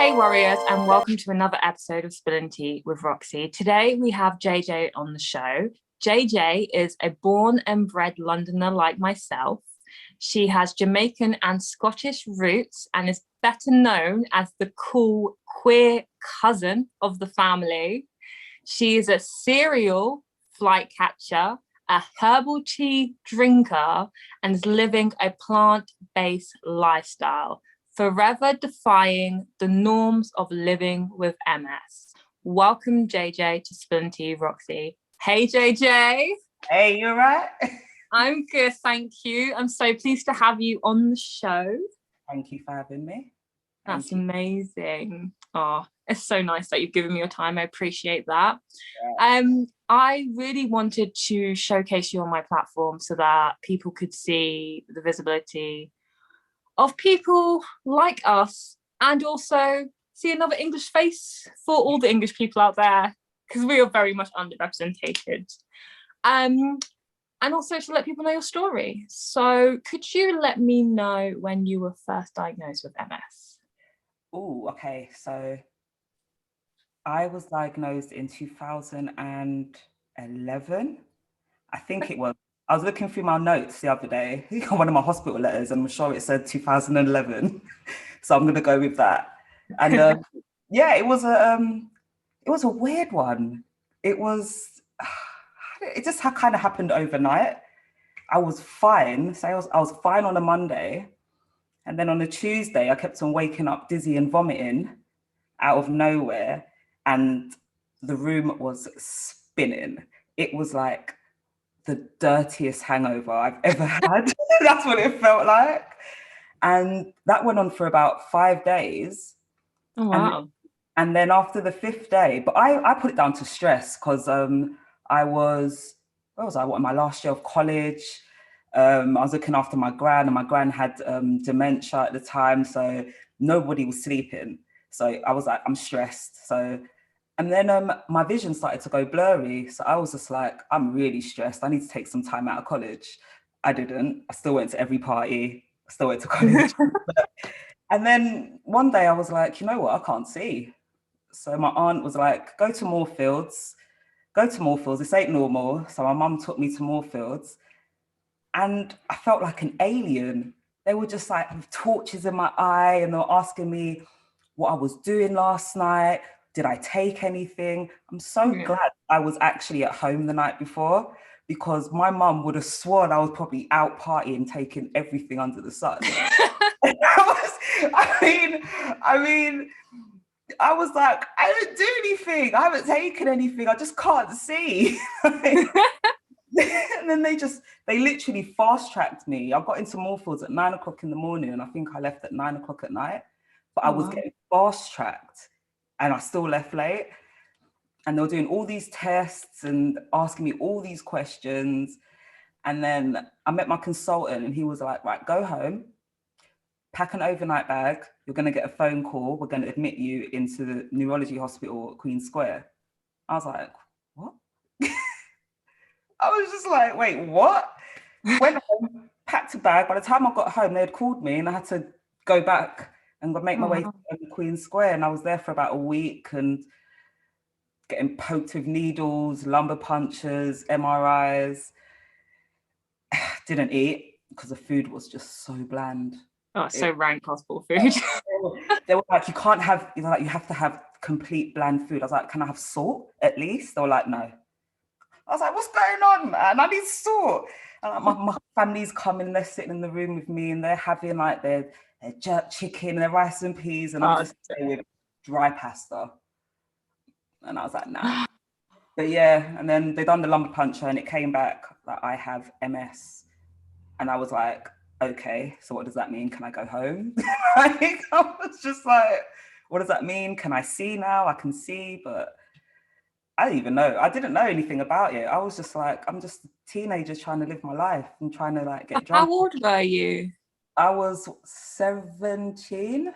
Hey warriors, and welcome to another episode of Spilling Tea with Roxy. Today we have JJ on the show. JJ is a born and bred Londoner like myself. She has Jamaican and Scottish roots and is better known as the cool queer cousin of the family. She is a serial flight catcher, a herbal tea drinker, and is living a plant-based lifestyle, forever defying the norms of living with MS. Welcome, JJ, to Spilling Tea, Roxy. Hey, JJ. Hey, you all right? I'm good, thank you. I'm so pleased to have you on the show. Thank you for having me. That's amazing. Oh, it's so nice that you've given me your time. I appreciate that. Yeah. I really wanted to showcase you on my platform so that people could see the visibility of people like us and also see another English face for all the English people out there, because we are very much underrepresented. And also to let people know your story. So could you let me know when you were first diagnosed with MS? Oh, okay. So I was diagnosed in 2011. I think it was. I was looking through my notes the other day, one of my hospital letters, and I'm sure it said 2011. So I'm going to go with that. And yeah, it was a weird one. It just kind of happened overnight. I was fine. So I was fine on a Monday. And then on a Tuesday, I kept on waking up dizzy and vomiting out of nowhere. And the room was spinning. It was like the dirtiest hangover I've ever had. That's what it felt like. And that went on for about 5 days. Oh, wow. And then after the 5th day, but I put it down to stress because I was, where was I? What, in my last year of college? I was looking after my gran, and my gran had dementia at the time, so nobody was sleeping. So I was like, I'm stressed. So, and then my vision started to go blurry. So I was just like, I'm really stressed. I need to take some time out of college. I didn't. I still went to every party. I still went to college. And then one day I was like, you know what? I can't see. So my aunt was like, go to Moorfields. This ain't normal. So my mum took me to Moorfields. And I felt like an alien. They were just like with torches in my eye, and they were asking me what I was doing last night. Did I take anything? I'm so glad I was actually at home the night before, because my mum would have sworn I was probably out partying, taking everything under the sun. I mean, I was like, I didn't do anything. I haven't taken anything. I just can't see. And then they literally fast-tracked me. I got into Moorfields at 9 o'clock in the morning, and I think I left at 9 o'clock at night. But I was getting fast-tracked, and I still left late. And they were doing all these tests and asking me all these questions. And then I met my consultant, and he was like, right, go home, pack an overnight bag. You're going to get a phone call. We're going to admit you into the neurology hospital at Queen Square. I was like, what? I was just like, wait, what? Went home, packed a bag. By the time I got home, they had called me, and I had to go back and make my way to Queen Square. And I was there for about a week and getting poked with needles, lumbar punctures, MRIs. Didn't eat because the food was just so bland. Oh, so rank hospital food. They were like, you can't have, you have to have complete bland food. I was like, can I have salt at least? They were like, no. I was like, what's going on, man? I need salt. And like, my family's coming, they're sitting in the room with me, and they're having like their jerk chicken and their rice and peas, and I'm just with dry pasta. And I was like, nah. But yeah, and then they done the lumbar puncture, and it came back that I have MS. And I was like, okay, so what does that mean? Can I go home? I was just like, what does that mean? Can I see now? I can see, but I didn't even know. I didn't know anything about it. I was just like, I'm just a teenager trying to live my life and trying to like get drunk. How old were you? I was 17.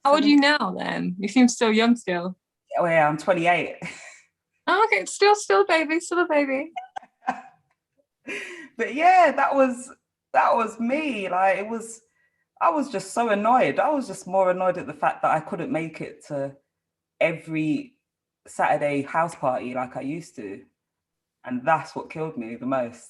How old are you now then? You seem so young still. Oh yeah, I'm 28. Oh, okay, still a baby. But yeah, that was me. Like, it was, I was just so annoyed. I was just more annoyed at the fact that I couldn't make it to every Saturday house party like I used to. And that's what killed me the most.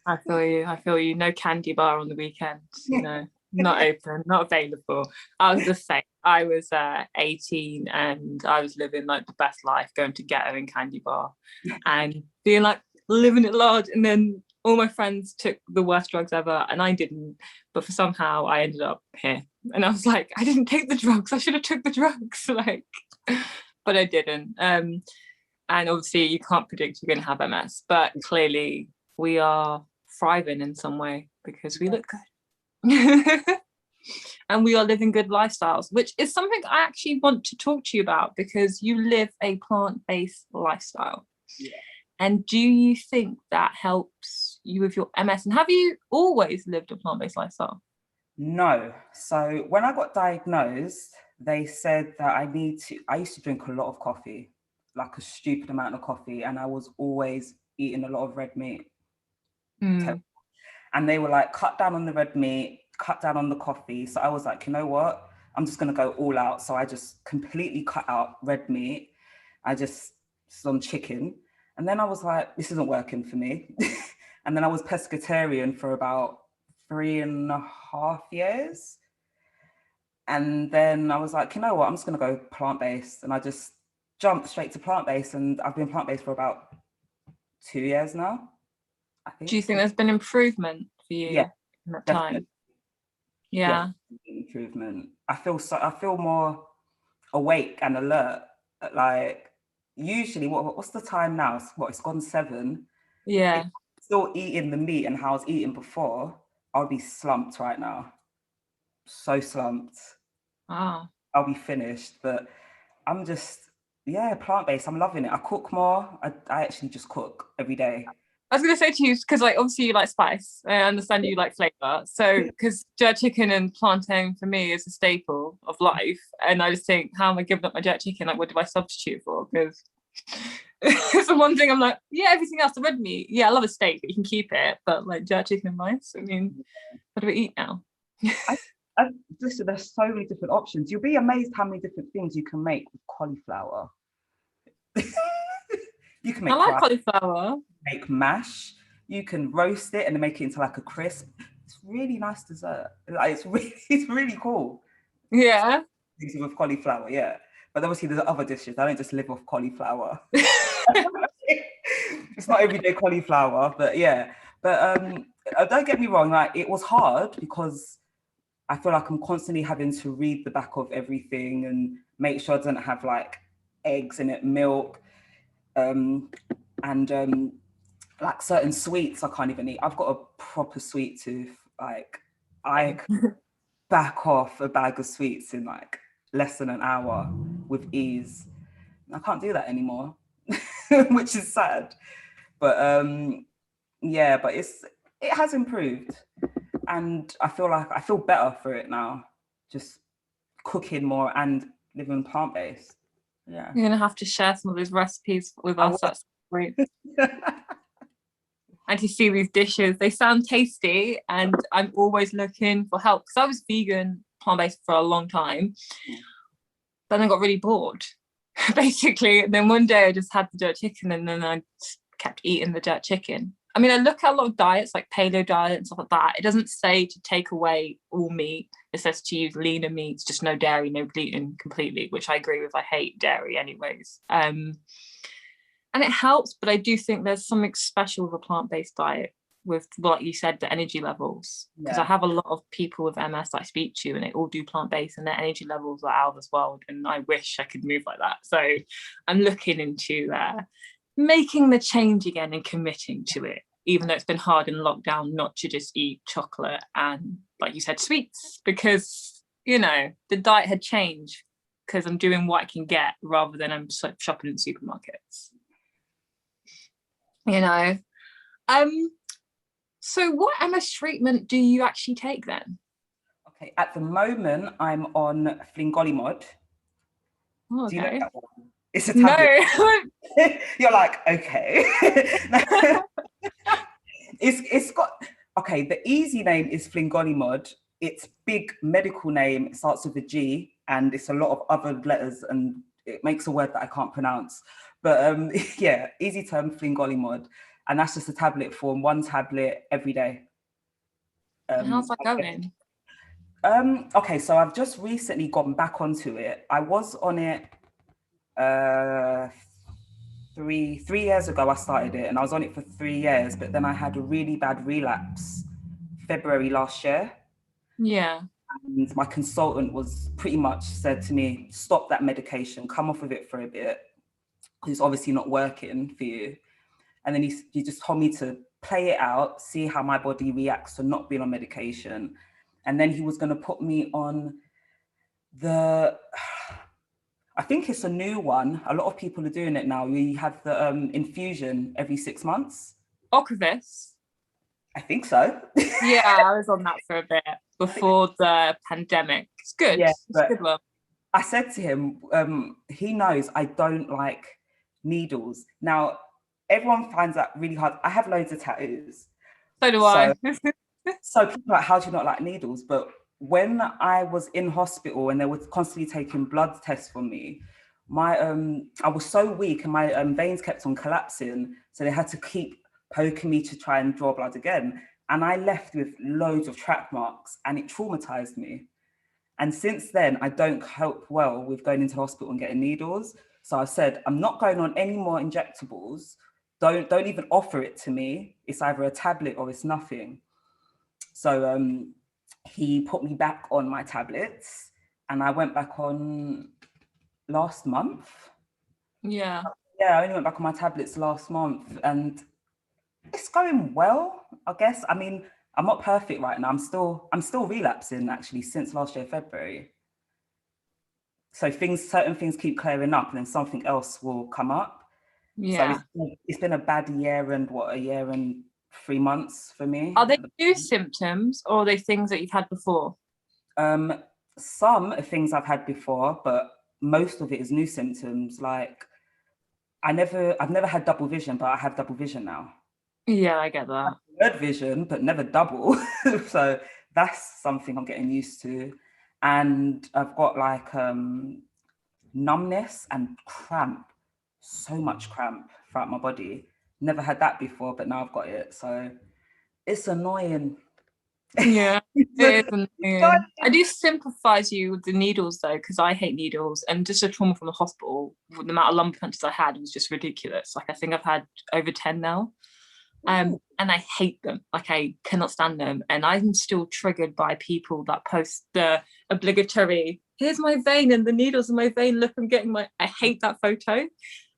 I feel you. I feel you. No candy bar on the weekends, you know, not open, not available. I was the same. I was 18 and I was living like the best life, going to ghetto and candy bar and being like living it large. And then all my friends took the worst drugs ever and I didn't. But for somehow I ended up here. And I was like, I didn't take the drugs. I should have took the drugs. Like, but I didn't. And obviously you can't predict you're going to have MS, but clearly we are thriving in some way because we look good. And we are living good lifestyles, which is something I actually want to talk to you about because you live a plant-based lifestyle. Yeah. And do you think that helps you with your MS? And have you always lived a plant-based lifestyle? No. So when I got diagnosed, they said that I used to drink a lot of coffee, like a stupid amount of coffee, and I was always eating a lot of red meat. And they were like, cut down on the red meat, cut down on the coffee. So I was like, you know what? I'm just going to go all out. So I just completely cut out red meat. I just some chicken. And then I was like, this isn't working for me. And then I was pescatarian for about 3.5 years. And then I was like, you know what? I'm just going to go plant-based. And I just jumped straight to plant-based. And I've been plant-based for about 2 years now, I think. Do you think there's been improvement for you in that time? Yeah. Improvement. I feel more awake and alert. Like usually, what's the time now? It's gone 7. Yeah. If I'm still eating the meat and how I was eating before, I'll be slumped right now. So slumped. Ah. I'll be finished. But I'm just, plant-based. I'm loving it. I cook more. I actually just cook every day. I was going to say to you, because like obviously you like spice. I understand you like flavour. So, because jerk chicken and plantain for me is a staple of life. And I just think, how am I giving up my jerk chicken? Like, what do I substitute for? Because it's the one thing I'm like, yeah, everything else, the red meat. Yeah, I love a steak, but you can keep it. But like jerk chicken and rice, I mean, what do we eat now? Listen, there's so many different options. You'll be amazed how many different things you can make with cauliflower. You can make cauliflower. Make mash. You can roast it and make it into like a crisp. It's really nice dessert. Like, it's really cool. Yeah. With cauliflower, yeah. But obviously there's other dishes. I don't just live off cauliflower. It's not everyday cauliflower, but yeah. But don't get me wrong, like it was hard because I feel like I'm constantly having to read the back of everything and make sure it doesn't have like eggs in it, milk, and like certain sweets I can't even eat. I've got a proper sweet tooth. Like I can back off a bag of sweets in like less than an hour with ease. I can't do that anymore, which is sad. But but it has improved. And I feel better for it now. Just cooking more and living plant-based. Yeah. You're gonna have to share some of those recipes with us. That's great. And to see these dishes, they sound tasty, and I'm always looking for help because I was vegan, plant-based for a long time. Then I got really bored, basically. And then one day I just had the jerk chicken, and then I kept eating the jerk chicken. I mean, I look at a lot of diets like paleo diet and stuff like that. It doesn't say to take away all meat. It says to use leaner meats, just no dairy, no gluten completely, which I agree with. I hate dairy anyways. And it helps, but I do think there's something special with a plant-based diet with, like you said, the energy levels. Because I have a lot of people with MS that I speak to and they all do plant-based and their energy levels are out of this world. And I wish I could move like that. So I'm looking into making the change again and committing to it, even though it's been hard in lockdown not to just eat chocolate and, like you said, sweets, because, you know, the diet had changed because I'm doing what I can get rather than I'm shopping in supermarkets. You know, so what MS treatment do you actually take then? Okay, at the moment I'm on Flingolimod. Oh, okay. Do you know that one? It's a tablet. No. You're like, okay. It's got, okay, the easy name is Flingolimod. its big medical name, it starts with a G, and it's a lot of other letters, and it makes a word that I can't pronounce. But yeah, easy term, Flingolimod. And that's just a tablet form, one tablet every day. And how's that going? Okay, so I've just recently gone back onto it. I was on it 3 years ago. I started it, and I was on it for 3 years, but then I had a really bad relapse February last year. Yeah. And my consultant was pretty much said to me, stop that medication, come off of it for a bit, because it's obviously not working for you. And then he just told me to play it out, see how my body reacts to not being on medication. And then he was going to put me on I think it's a new one. A lot of people are doing it now. We have the infusion every 6 months. Ocrevus? I think so. Yeah, I was on that for a bit before the pandemic. It's good. Yeah, it's a good one. I said to him, he knows I don't like needles. Now, everyone finds that really hard. I have loads of tattoos. So do I. So people are like, how do you not like needles? But when I was in hospital and they were constantly taking blood tests from me, I was so weak and my veins kept on collapsing. So they had to keep poking me to try and draw blood again. And I left with loads of track marks, and it traumatized me. And since then, I don't cope well with going into hospital and getting needles. So I said, I'm not going on any more injectables. Don't even offer it to me. It's either a tablet or it's nothing. So he put me back on my tablets, and I went back on last month. Yeah. Yeah, I only went back on my tablets last month, and it's going well, I guess. I mean, I'm not perfect right now. I'm still relapsing actually since last year, February. So certain things keep clearing up, and then something else will come up. Yeah. So it's been a bad year and a year and 3 months for me. Are they new symptoms, or are they things that you've had before? Some are things I've had before, but most of it is new symptoms. Like I've never had double vision, but I have double vision now. Yeah, I get that. Third vision, but never double. So that's something I'm getting used to. And I've got like numbness and cramp, so much cramp throughout my body. Never had that before, but now I've got it. So it's annoying. Yeah, it is annoying. I do sympathise you with the needles though, because I hate needles, and just a trauma from the hospital. The amount of lumbar punctures I had was just ridiculous. Like I think I've had over 10 now. And I hate them. Like I cannot stand them. And I'm still triggered by people that post the obligatory, here's my vein and the needles in my vein, look, I'm getting I hate that photo.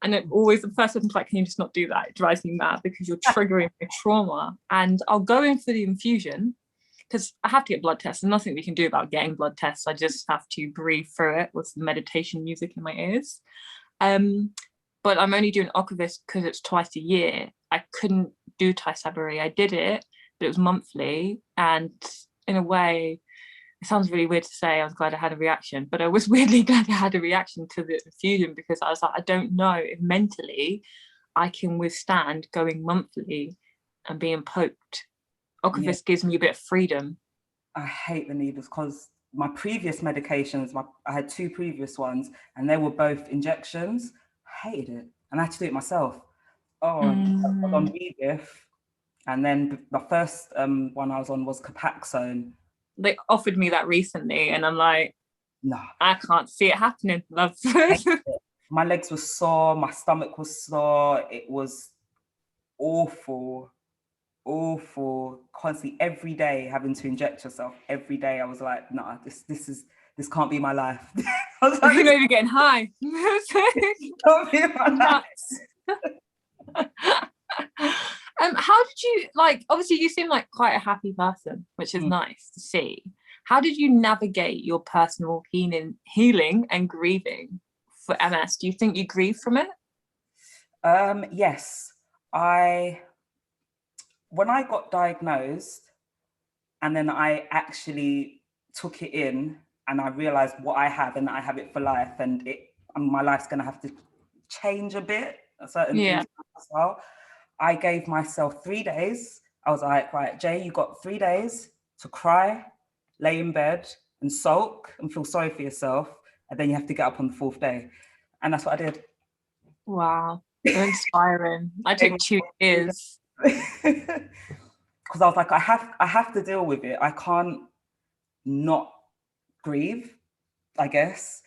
And it always, the first person's like, can you just not do that? It drives me mad because you're triggering my trauma. And I'll go in for the infusion because I have to get blood tests. There's nothing we can do about getting blood tests. I just have to breathe through it with meditation music in my ears. But I'm only doing Ocrevus because it's twice a year. I couldn't do Tysabri. I did it, but it was monthly. And in a way, it sounds really weird to say I was glad I had a reaction, but I was weirdly glad I had a reaction to the infusion because I was like, I don't know if mentally I can withstand going monthly and being poked. Ocrevus gives me a bit of freedom. I hate the needles because my previous medications, I had 2 previous ones, and they were both injections. I hated it, and I had to do it myself. I was on Rebif, and then the first one I was on was Copaxone. They offered me that recently, and I'm like, no, I can't see it happening, love. My legs were sore, my stomach was sore. It was awful, constantly every day having to inject yourself every day. I was like, nah, this can't be my life. I was like, you know, you're getting high. Can't be my life. How did you, like, obviously you seem like quite a happy person, which is nice to see. How did you navigate your personal healing and grieving for MS? Do you think you grieve from it? Yes, when I got diagnosed and then I actually took it in and I realized what I have and I have it for life, and my life's going to have to change a bit, certain things as well. I gave myself 3 days. I was like, right, Jay, you got 3 days to cry, lay in bed and sulk and feel sorry for yourself, and then you have to get up on the 4th day. And that's what I did. Wow, so inspiring. I took 2 years. Because I was like, I have to deal with it. I can't not grieve, I guess.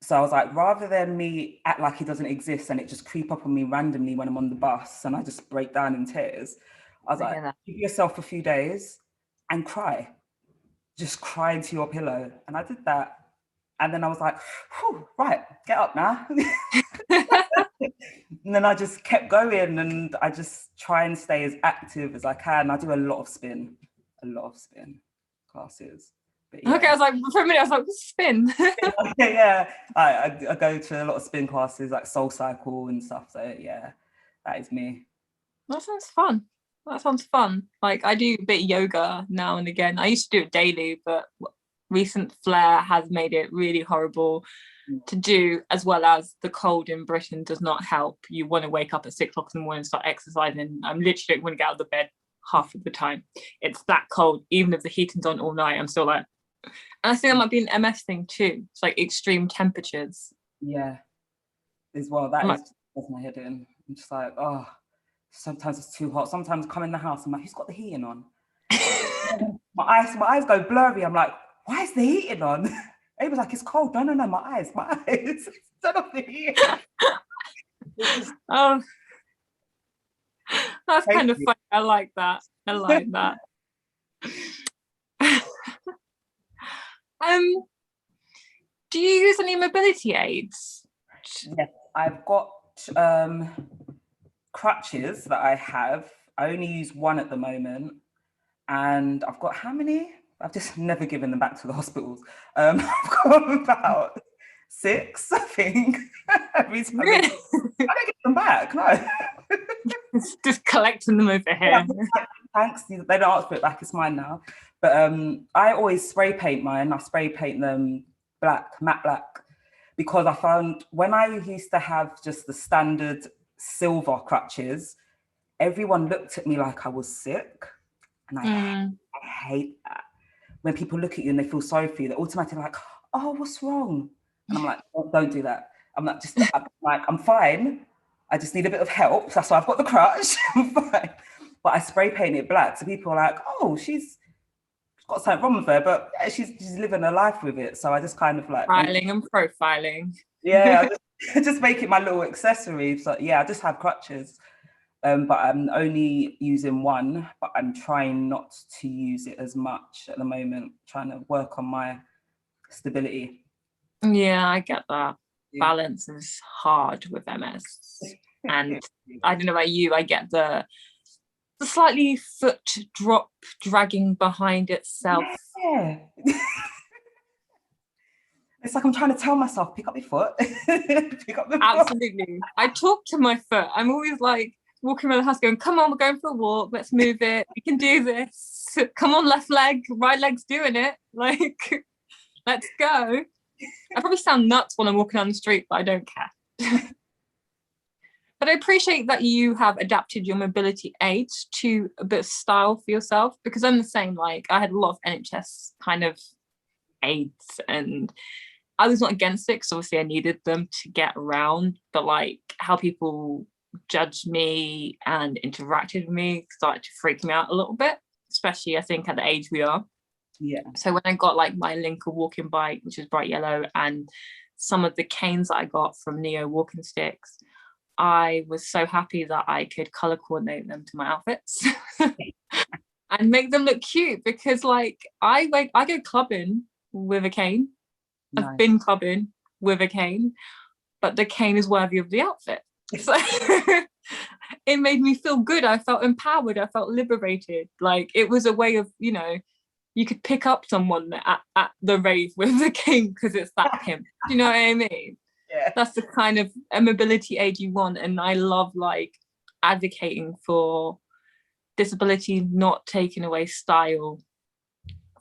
So I was like, rather than me act like it doesn't exist and it just creep up on me randomly when I'm on the bus and I just break down in tears, I was like, give yourself a few days and cry. Just cry into your pillow. And I did that. And then I was like, right, get up now. And then I just kept going, and I just try and stay as active as I can. I do a lot of spin classes. Yeah. Okay, I was like, for a minute, I was like, what's spin? Yeah. I go to a lot of spin classes, like Soul Cycle and stuff. So yeah, that is me. That sounds fun. Like, I do a bit of yoga now and again. I used to do it daily, but recent flare has made it really horrible to do, as well as the cold in Britain does not help. You want to wake up at 6 o'clock in the morning and start exercising. I'm literally want to get out of the bed half of the time. It's that cold. Even if the heating's on all night, I'm still like, and I think that might be an MS thing too. It's like extreme temperatures. Yeah, as well. That does my head in. I'm just like, oh, sometimes it's too hot. Sometimes I come in the house, I'm like, who's got the heating on? my eyes go blurry. I'm like, why is the heating on? It was like, it's cold. No, my eyes. Turn off the heat. Oh, that's kind of funny. I like that. Do you use any mobility aids? Yes, I've got crutches that I have. I only use one at the moment. And I've got how many? I've just never given them back to the hospitals. I've got about 6, I think. Every time really? I don't give them back, no. Just collecting them over here. Yeah, thanks. They don't ask for it back, it's mine now. But I always spray paint mine. I spray paint them black, matte black, because I found when I used to have just the standard silver crutches, everyone looked at me like I was sick. And I hate that. When people look at you and they feel sorry for you, they're automatically like, oh, what's wrong? And I'm like, don't do that. I'm I'm fine. I just need a bit of help. That's why I've got the crutch. I'm fine. But I spray paint it black. So people are like, oh, she's got something wrong with her, but yeah, she's living her life with it. So I just kind of like profiling. Yeah, I just make it my little accessory. So yeah, I just have crutches. But I'm only using one, but I'm trying not to use it as much at the moment, trying to work on my stability. Yeah, I get that. Yeah. Balance is hard with MS. And I don't know about you, I get the slightly foot drop dragging behind itself. Yeah. It's like I'm trying to tell myself, pick up your foot. Pick up the Absolutely. Foot. I talk to my foot. I'm always like, walking around the house going, come on, we're going for a walk, let's move it, we can do this, come on, left leg, right leg's doing it, like, let's go. I probably sound nuts when I'm walking down the street, but I don't care. But I appreciate that you have adapted your mobility aids to a bit of style for yourself, because I'm the same. Like, I had a lot of NHS kind of aids, and I was not against it because obviously I needed them to get around, but like how people judged me and interacted with me started to freak me out a little bit, especially I think at the age we are. Yeah. So when I got like my Lincoln walking bike, which is bright yellow, and some of the canes that I got from Neo walking sticks, I was so happy that I could color coordinate them to my outfits and make them look cute, because like I go clubbing with a cane. Nice. I've been clubbing with a cane, but the cane is worthy of the outfit. So it made me feel good. I felt empowered. I felt liberated. Like, it was a way of, you know, you could pick up someone at the rave with the cane because it's that pimp. Do you know what I mean? Yeah. That's the kind of mobility aid you want. And I love like advocating for disability not taking away style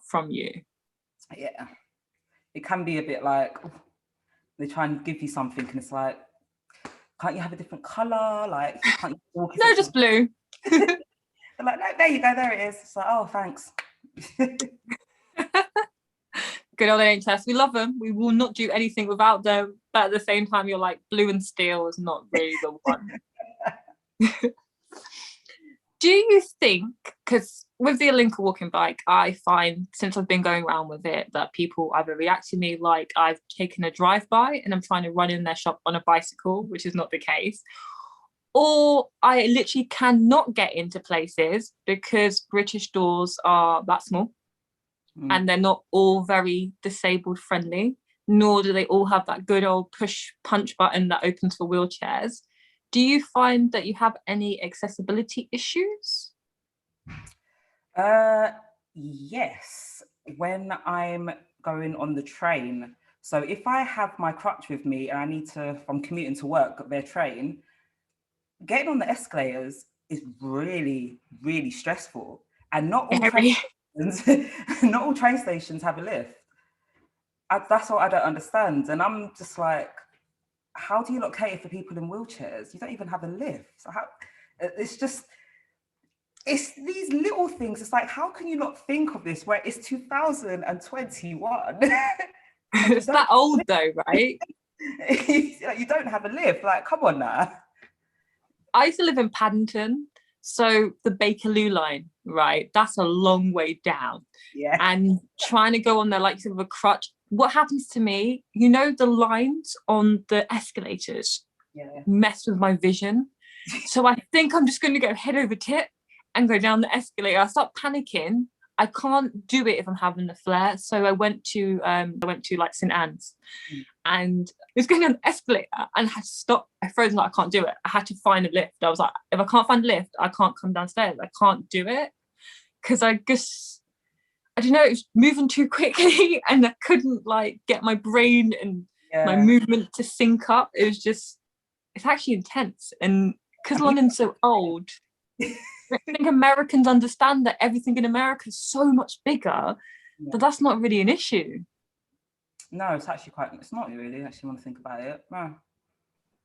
from you. Yeah. It can be a bit like they try and give you something and it's like, can't you have a different color? Like, can't you walk? No, just blue. They're like, no, there you go, there it is. It's like, oh, thanks. Good old NHS. We love them. We will not do anything without them. But at the same time, you're like, blue and steel is not really the one. Do you think, because with the Olinka walking bike, I find since I've been going around with it that people either react to me like I've taken a drive-by and I'm trying to run in their shop on a bicycle, which is not the case, or I literally cannot get into places because British doors are that small and they're not all very disabled friendly, nor do they all have that good old push punch button that opens for wheelchairs. Do you find that you have any accessibility issues? Yes, when I'm going on the train. So if I have my crutch with me and I need to, from commuting to work, their train, getting on the escalators is really, really stressful. And not all train stations, not all train stations have a lift. That's what I don't understand. And I'm just like, how do you not cater for people in wheelchairs? You don't even have a lift. So it's just, it's these little things. It's like, how can you not think of this where it's 2021? It's that old though, right? You don't have a lift. Like, come on now. I used to live in Paddington. So the Bakerloo line, right? That's a long way down. Yeah. And trying to go on there like sort of a crutch. What happens to me, you know, the lines on the escalators mess with my vision. So I think I'm just going to go head over tip and go down the escalator. I start panicking. I can't do it if I'm having a flare. So I went to like St. Anne's and I was going down the escalator and I had to stop. I froze, like I can't do it. I had to find a lift. I was like, if I can't find a lift, I can't come downstairs. I can't do it because I don't know, it was moving too quickly and I couldn't like get my brain and my movement to sync up. It was just, it's actually intense. And because London's so old, I think Americans understand that everything in America is so much bigger that that's not really an issue. No, it's actually it's not really, actually want to think about it. No.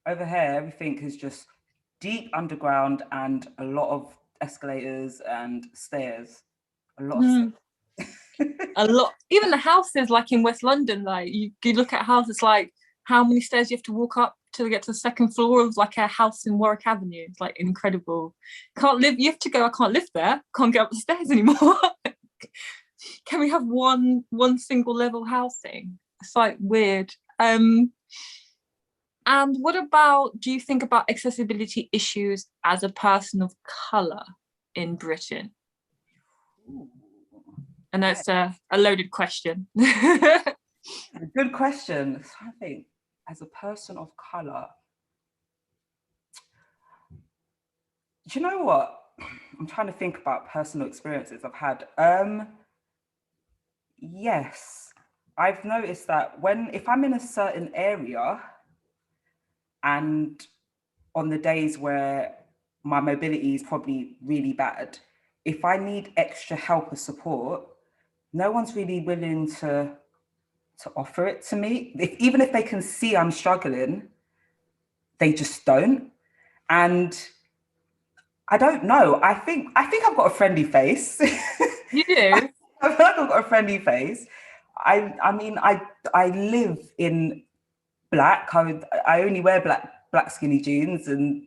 Over here, everything is just deep underground and a lot of escalators and stairs. A lot of stairs. A lot. Even the houses, like in West London, like you look at houses, like how many stairs you have to walk up to get to the second floor of like a house in Warwick Avenue. It's like incredible. Can't live. You have to go. I can't live there. Can't get up the stairs anymore. Can we have one single level housing? It's like weird. And what about? Do you think about accessibility issues as a person of color in Britain? I know it's a loaded question. Good question. So I think as a person of color, do you know what? I'm trying to think about personal experiences I've had. Yes, I've noticed that if I'm in a certain area and on the days where my mobility is probably really bad, if I need extra help or support, no one's really willing to offer it to me. Even if they can see I'm struggling, they just don't. And I don't know. I think I've got a friendly face. You do? I feel like I've got a friendly face. I mean, I live in black. I only wear black skinny jeans, and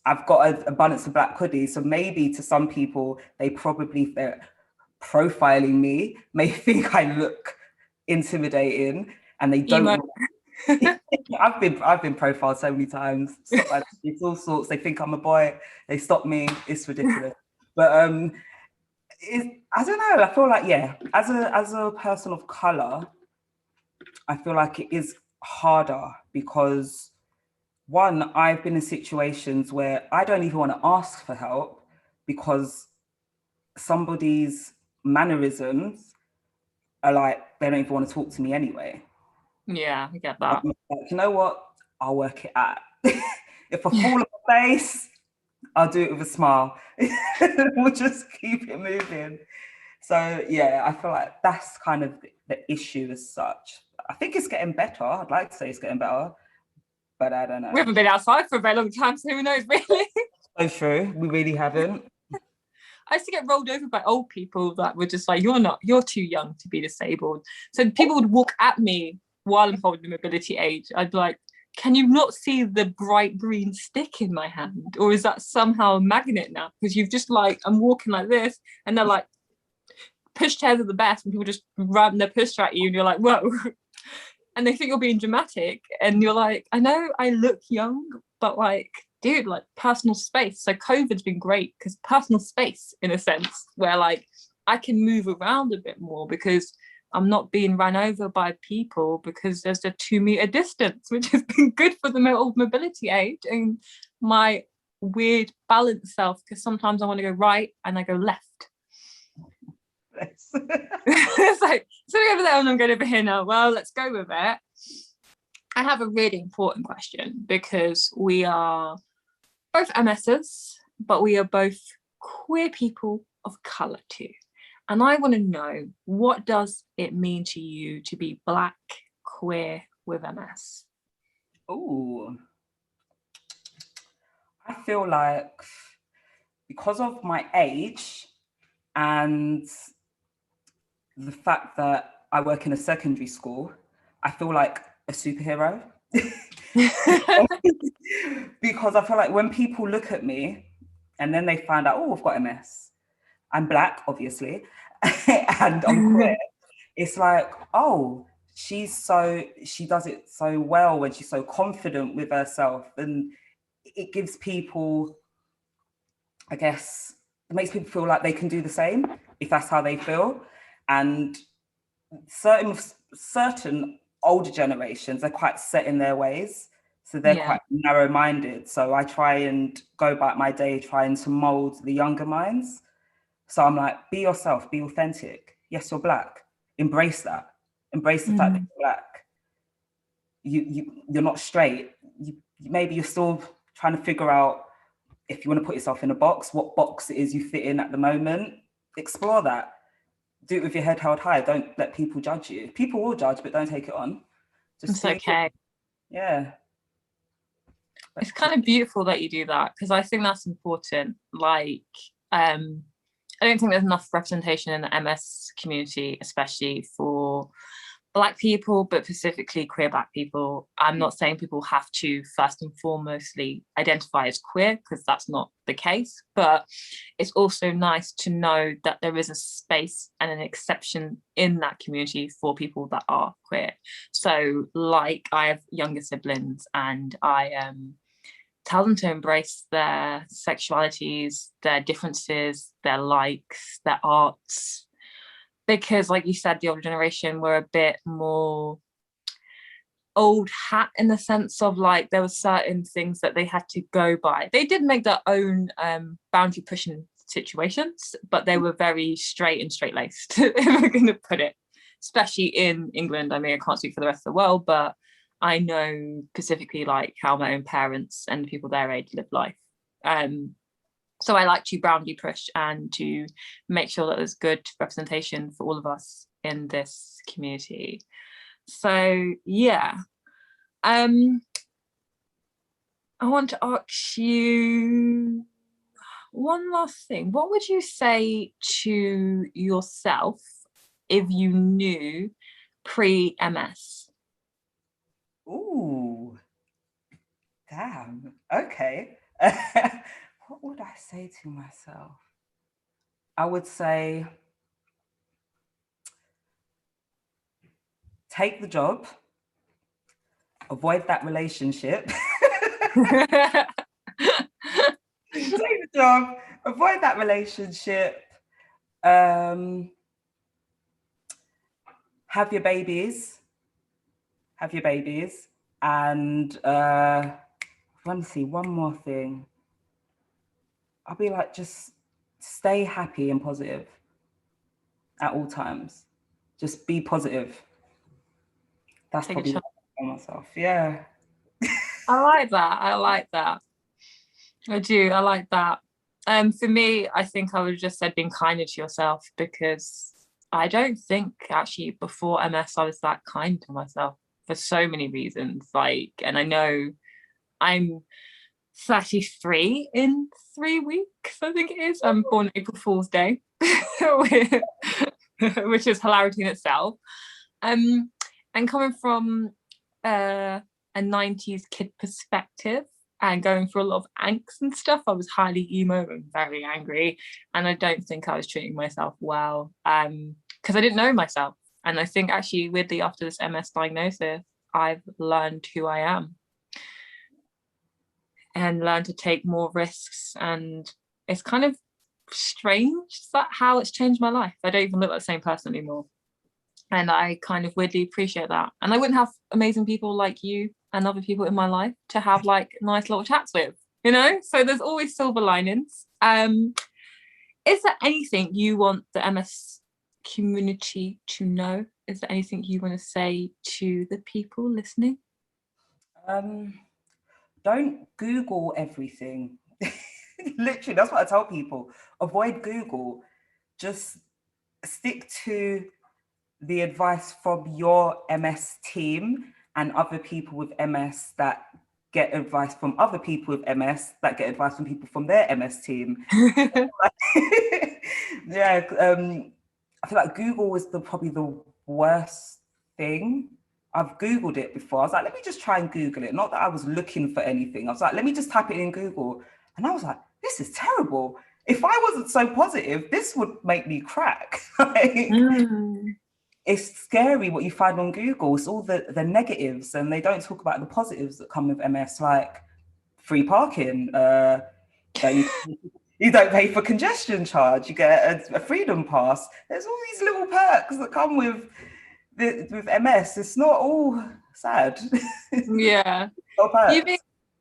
I've got an abundance of black hoodies. So maybe to some people, they're profiling me, may think I look intimidating, and they don't. I've been profiled so many times. It's all sorts. They think I'm a boy. They stop me. It's ridiculous. But I don't know. I feel like as a person of color, I feel like it is harder because one, I've been in situations where I don't even want to ask for help because somebody's mannerisms are like they don't even want to talk to me anyway. Yeah, I get that. Like, you know what? I'll work it out. If I fall on my face, I'll do it with a smile. We'll just keep it moving. So yeah, I feel like that's kind of the issue as such. I think it's getting better. I'd like to say it's getting better, but I don't know. We haven't been outside for a very long time, so who knows, really? So true. We really haven't. I used to get rolled over by old people that were just like, you're too young to be disabled. So people would walk at me while I'm holding mobility aid. I'd be like, can you not see the bright green stick in my hand? Or is that somehow a magnet now? Because you've just like, I'm walking like this, and they're like, pushchairs are the best, and people just ram their push at you, and you're like, whoa. And they think you're being dramatic, and you're like, I know I look young, but like, dude, like personal space. So COVID's been great because personal space, in a sense, where like I can move around a bit more because I'm not being run over by people because there's a 2-meter distance, which has been good for the mobility aid and my weird balanced self, because sometimes I want to go right and I go left. It's like, so over there and I'm going over here now. Well, let's go with it. I have a really important question because we are both MSs, but we are both queer people of colour too. And I want to know, what does it mean to you to be Black, queer with MS? Oh, I feel like because of my age and the fact that I work in a secondary school, I feel like a superhero. Because I feel like when people look at me and then they find out, oh, I've got MS, I'm Black, obviously, and I'm queer, it's like, oh, she does it so well and she's so confident with herself. And it gives people, I guess, it makes people feel like they can do the same if that's how they feel. And certain older generations are quite set in their ways. So they're quite narrow-minded. So I try and go about my day trying to mold the younger minds. So I'm like, be yourself, be authentic. Yes, you're Black. Embrace that. Embrace the fact that you're Black. You're not straight. Maybe you're still trying to figure out if you want to put yourself in a box, what box it is you fit in at the moment. Explore that. Do it with your head held high. Don't let people judge you. People will judge, but don't take it on. It's okay. Yeah. It's kind of beautiful that you do that, because I think that's important. Like, I don't think there's enough representation in the MS community, especially for Black people, but specifically queer Black people. I'm not saying people have to first and foremostly identify as queer, because that's not the case, but it's also nice to know that there is a space and an exception in that community for people that are queer. So like, I have younger siblings and I tell them to embrace their sexualities, their differences, their likes, their arts, because like you said, the older generation were a bit more old hat in the sense of like there were certain things that they had to go by. They did make their own boundary pushing situations, but they were very straight and straight-laced, if we're going to put it, especially in England. I mean, I can't speak for the rest of the world, but I know specifically like how my own parents and people their age live life. So I like to boundary push and to make sure that there's good representation for all of us in this community. So yeah, I want to ask you one last thing. What would you say to yourself if you knew pre-MS? Ooh, damn. Okay. What would I say to myself? I would say, take the job, avoid that relationship. Take the job, avoid that relationship, have your babies, and let me see, one more thing. I'll be like, just stay happy and positive at all times. Just be positive. That's probably what I tell myself. Yeah. I like that. I like that. I do. I like that. For me, I think I would have just said being kinder to yourself, because I don't think actually before MS I was that kind to myself for so many reasons. Like, and I know I'm 33 in 3 weeks, I think it is. I'm born April Fool's Day, which is hilarity in itself. And coming from a 90s kid perspective and going through a lot of angst and stuff, I was highly emo and very angry, and I don't think I was treating myself well because I didn't know myself. And I think actually weirdly after this MS diagnosis, I've learned who I am and learned to take more risks, and it's kind of strange that how it's changed my life. I don't even look like the same person anymore, and I kind of weirdly appreciate that. And I wouldn't have amazing people like you and other people in my life to have like nice little chats with, you know. So there's always silver linings. Is there anything you want the MS community to know? Is there anything you want to say to the people listening? Don't Google everything. Literally, that's what I tell people. Avoid Google. Just stick to the advice from your MS team and other people with MS that get advice from other people with MS that get advice from people from their MS team. Yeah, I feel like Google is probably the worst thing. I've Googled it before. I was like, let me just try and Google it. Not that I was looking for anything. I was like, let me just type it in Google. And I was like, this is terrible. If I wasn't so positive, this would make me crack. It's scary what you find on Google. It's all the negatives, and they don't talk about the positives that come with MS, like free parking. You don't pay for congestion charge. You get a freedom pass. There's all these little perks that come with MS. It's not all sad. Yeah.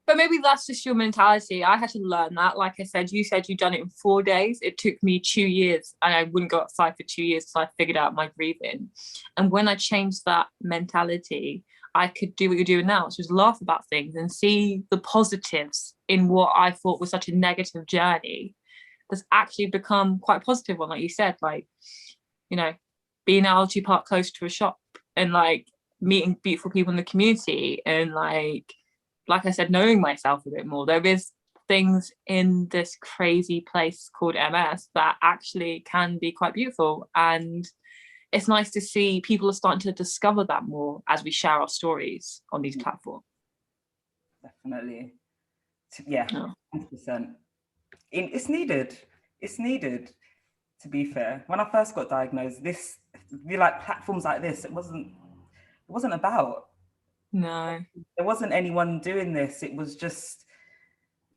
But maybe that's just your mentality. I had to learn that. Like I said, you said you'd done it in 4 days. It took me 2 years, and I wouldn't go outside for 2 years until I figured out my breathing. And when I changed that mentality, I could do what you're doing now, which is laugh about things and see the positives in what I thought was such a negative journey that's actually become quite a positive one. Like you said, like, you know, being able to park close to a shop and like meeting beautiful people in the community, and like I said, knowing myself a bit more. There is things in this crazy place called MS that actually can be quite beautiful, and it's nice to see people are starting to discover that more as we share our stories on these platforms. Definitely. Yeah, 100%. It's needed. It's needed, to be fair. When I first got diagnosed, platforms like this, it wasn't about. No. There wasn't anyone doing this. It was just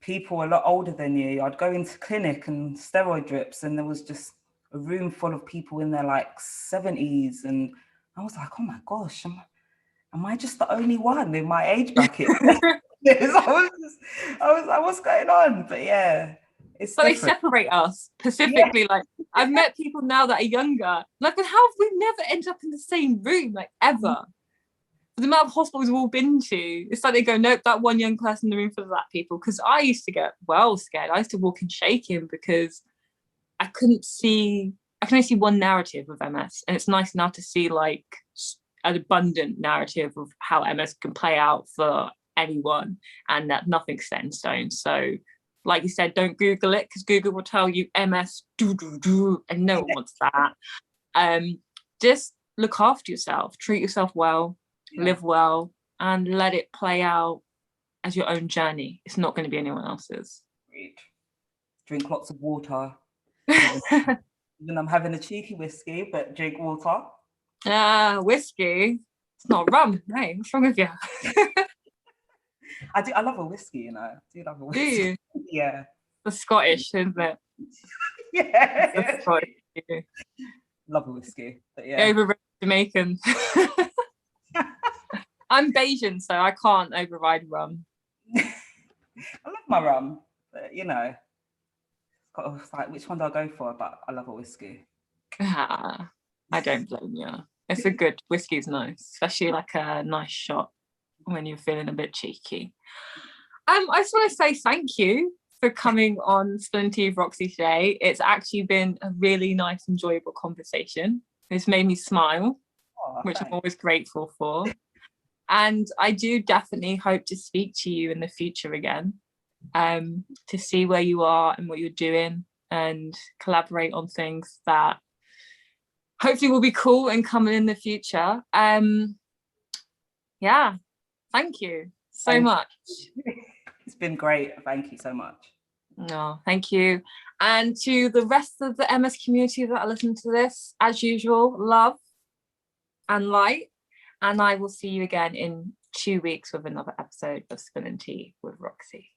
people a lot older than you. I'd go into clinic and steroid drips, and there was just a room full of people in their like 70s, and I was like, oh my gosh, am I just the only one in my age bracket? I was like, what's going on? But yeah, but they separate us specifically. Yeah. Like I've met people now that are younger, like, but how have we never ended up in the same room, like, ever? The amount of hospitals we've all been to, it's like they go, nope, that one young person in the room for that people. Because I used to get well scared. I used to walk and shaking because I can only see one narrative of MS, and it's nice now to see like an abundant narrative of how MS can play out for anyone, and that nothing's set in stone. So like you said, don't Google it, because Google will tell you MS and no one wants that. Just look after yourself, treat yourself well, live well, and let it play out as your own journey. It's not going to be anyone else's. Drink lots of water. Even I'm having a cheeky whiskey, but drink water. Whiskey? It's not rum. Hey, what's wrong with you? I love a whiskey, you know. I do love a whiskey. Do you? Yeah. The Scottish, isn't it? Yeah. The Scottish. Love a whiskey, but yeah. Overrated Jamaican. I'm Bayesian, so I can't override rum. I love my rum, but you know, it's like, which one do I go for? But I love a whiskey. I don't blame you. It's a good whiskey's nice, especially like a nice shot when you're feeling a bit cheeky. I just want to say thank you for coming on Spilling Tea with Roxy today. It's actually been a really nice, enjoyable conversation. It's made me smile, which I'm always grateful for. And I do definitely hope to speak to you in the future again. to see where you are and what you're doing and collaborate on things that hopefully will be cool and coming in the future. Yeah, thank you so much. It's been great. Thank you so much. No, thank you. And to the rest of the MS community that are listening to this, as usual, love and light. And I will see you again in 2 weeks with another episode of Spilling Tea with Roxy.